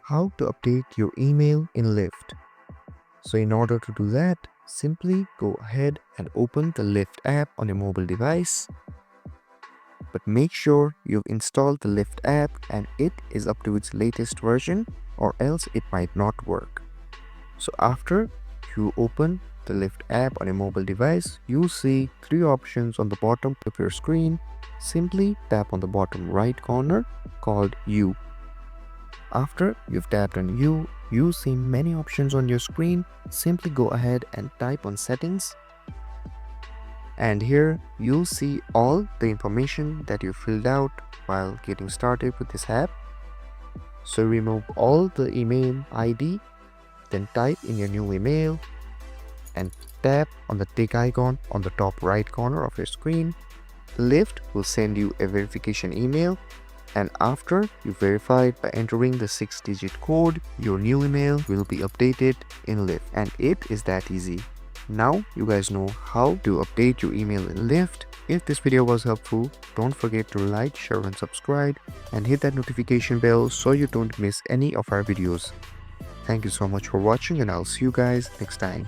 how to update your email in Lyft. So in order to do that, simply go ahead and open the Lyft app on your mobile device. But make sure you've installed the Lyft app and it is up to its latest version, or else it might not work. So after you open the Lyft app on your mobile device, you see three options on the bottom of your screen. Simply tap on the bottom right corner called You. After you've tapped on you see many options on your screen. Simply go ahead and type on Settings. And here you'll see all the information that you filled out while getting started with this app. So remove all the email ID, then type in your new email and tap on the tick icon on the top right corner of your screen. Lyft will send you a verification email, and after you verify it by entering the 6-digit code, your new email will be updated in Lyft, and it is that easy. Now you guys know how to update your email in Lyft. If this video was helpful, don't forget to like, share and subscribe, and hit that notification bell so you don't miss any of our videos. Thank you so much for watching, and I'll see you guys next time.